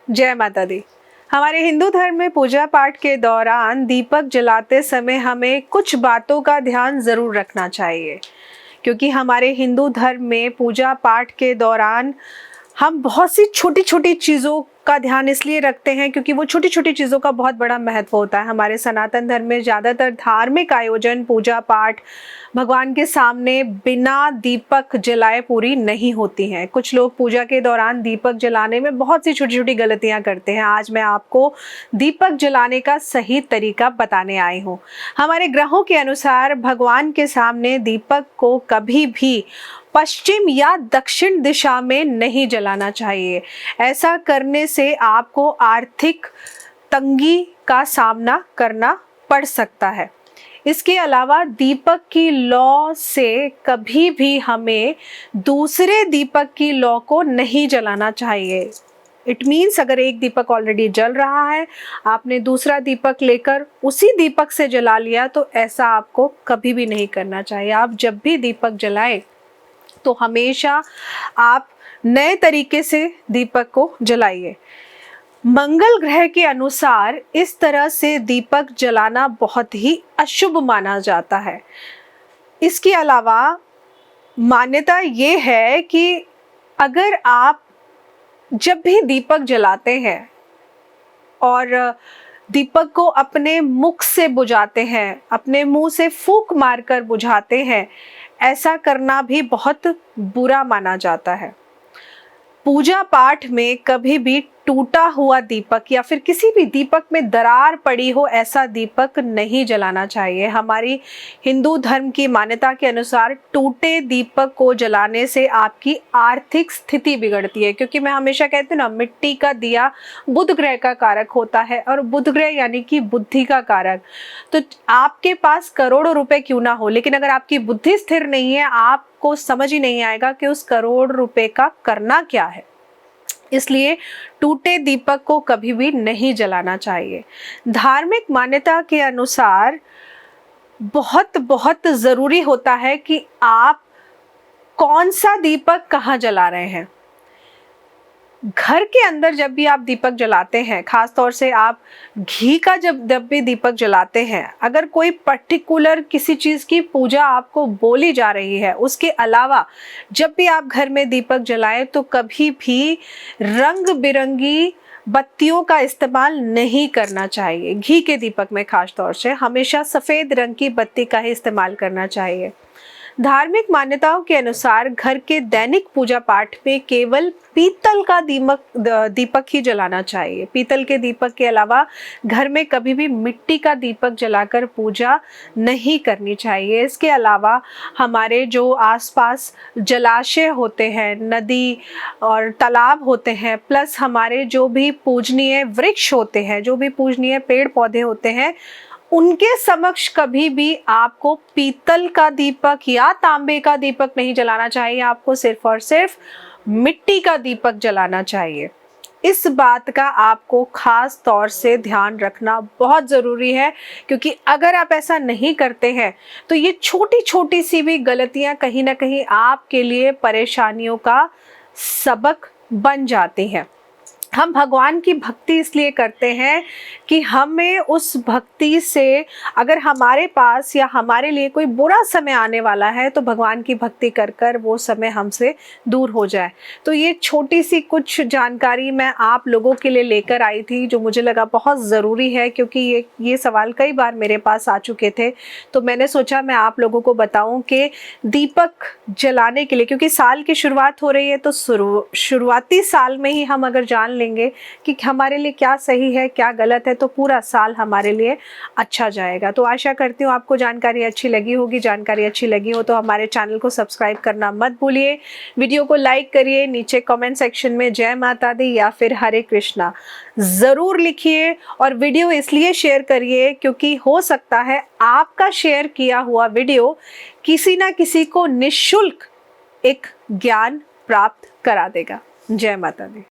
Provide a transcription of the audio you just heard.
जय माता दी। हमारे हिंदू धर्म में पूजा पाठ के दौरान दीपक जलाते समय हमें कुछ बातों का ध्यान ज़रूर रखना चाहिए, क्योंकि हमारे हिंदू धर्म में पूजा पाठ के दौरान हम बहुत सी छोटी छोटी चीज़ों का ध्यान इसलिए रखते हैं क्योंकि वो छोटी छोटी चीज़ों का बहुत बड़ा महत्व होता है। हमारे सनातन धर्म में ज़्यादातर धार्मिक आयोजन, पूजा पाठ भगवान के सामने बिना दीपक जलाए पूरी नहीं होती हैं। कुछ लोग पूजा के दौरान दीपक जलाने में बहुत सी छोटी छोटी गलतियां करते हैं। आज मैं आपको दीपक जलाने का सही तरीका बताने आई हूँ। हमारे ग्रहों के अनुसार भगवान के सामने दीपक को कभी भी पश्चिम या दक्षिण दिशा में नहीं जलाना चाहिए। ऐसा करने से आपको आर्थिक तंगी का सामना करना पड़ सकता है। इसके अलावा दीपक की लौ से कभी भी हमें दूसरे दीपक की लौ को नहीं जलाना चाहिए। इट मीन्स अगर एक दीपक ऑलरेडी जल रहा है, आपने दूसरा दीपक लेकर उसी दीपक से जला लिया, तो ऐसा आपको कभी भी नहीं करना चाहिए। आप जब भी दीपक जलाएं तो हमेशा आप नए तरीके से दीपक को जलाइए। मंगल ग्रह के अनुसार इस तरह से दीपक जलाना बहुत ही अशुभ माना जाता है। इसके अलावा मान्यता ये है कि अगर आप जब भी दीपक जलाते हैं और दीपक को अपने मुख से बुझाते हैं, अपने मुंह से फूंक मारकर बुझाते हैं, ऐसा करना भी बहुत बुरा माना जाता है। पूजा पाठ में कभी भी टूटा हुआ दीपक या फिर किसी भी दीपक में दरार पड़ी हो, ऐसा दीपक नहीं जलाना चाहिए। हमारी हिंदू धर्म की मान्यता के अनुसार टूटे दीपक को जलाने से आपकी आर्थिक स्थिति बिगड़ती है, क्योंकि मैं हमेशा कहती हूँ ना, मिट्टी का दिया बुध ग्रह का कारक होता है और बुध ग्रह यानी कि बुद्धि का कारक। तो आपके पास करोड़ों रुपए क्यों ना हो, लेकिन अगर आपकी बुद्धि स्थिर नहीं है, आपको समझ ही नहीं आएगा कि उस करोड़ रुपए का करना क्या है। इसलिए टूटे दीपक को कभी भी नहीं जलाना चाहिए। धार्मिक मान्यता के अनुसार बहुत ज़रूरी होता है कि आप कौन सा दीपक कहाँ जला रहे हैं। घर के अंदर जब भी आप दीपक जलाते हैं, खास तौर से आप घी का जब भी दीपक जलाते हैं, अगर कोई पर्टिकुलर किसी चीज़ की पूजा आपको बोली जा रही है, उसके अलावा जब भी आप घर में दीपक जलाएं तो कभी भी रंग बिरंगी बत्तियों का इस्तेमाल नहीं करना चाहिए। घी के दीपक में खास तौर से हमेशा सफ़ेद रंग की बत्ती का ही इस्तेमाल करना चाहिए। धार्मिक मान्यताओं के अनुसार घर के दैनिक पूजा पाठ में केवल पीतल का दीपक ही जलाना चाहिए। पीतल के दीपक के अलावा घर में कभी भी मिट्टी का दीपक जलाकर पूजा नहीं करनी चाहिए। इसके अलावा हमारे जो आसपास जलाशय होते हैं, नदी और तालाब होते हैं, प्लस हमारे जो भी पूजनीय वृक्ष होते हैं, जो भी पूजनीय पेड़ पौधे होते हैं, उनके समक्ष कभी भी आपको पीतल का दीपक या तांबे का दीपक नहीं जलाना चाहिए। आपको सिर्फ और सिर्फ मिट्टी का दीपक जलाना चाहिए। इस बात का आपको खास तौर से ध्यान रखना बहुत ज़रूरी है, क्योंकि अगर आप ऐसा नहीं करते हैं तो ये छोटी छोटी सी भी गलतियां कहीं ना कहीं आपके लिए परेशानियों का सबक बन जाती हैं। हम भगवान की भक्ति इसलिए करते हैं कि हमें उस भक्ति से, अगर हमारे पास या हमारे लिए कोई बुरा समय आने वाला है, तो भगवान की भक्ति कर कर वो समय हमसे दूर हो जाए। तो ये छोटी सी कुछ जानकारी मैं आप लोगों के लिए लेकर आई थी, जो मुझे लगा बहुत ज़रूरी है, क्योंकि ये सवाल कई बार मेरे पास आ चुके थे। तो मैंने सोचा मैं आप लोगों को बताऊं कि दीपक जलाने के लिए, क्योंकि साल की शुरुआत हो रही है, तो शुरुआती साल में ही हम अगर जान लेंगे कि हमारे लिए क्या सही है क्या गलत है, तो पूरा साल हमारे लिए अच्छा जाएगा। तो आशा करती हूँ आपको जानकारी अच्छी लगी होगी। जानकारी अच्छी लगी हो तो हमारे चैनल को सब्सक्राइब करना मत भूलिए। वीडियो को लाइक करिए, नीचे कमेंट सेक्शन में जय माता दी या फिर हरे कृष्णा ज़रूर लिखिए, और वीडियो इसलिए शेयर करिए क्योंकि हो सकता है आपका शेयर किया हुआ वीडियो किसी ना किसी को निःशुल्क एक ज्ञान प्राप्त करा देगा। जय माता दी।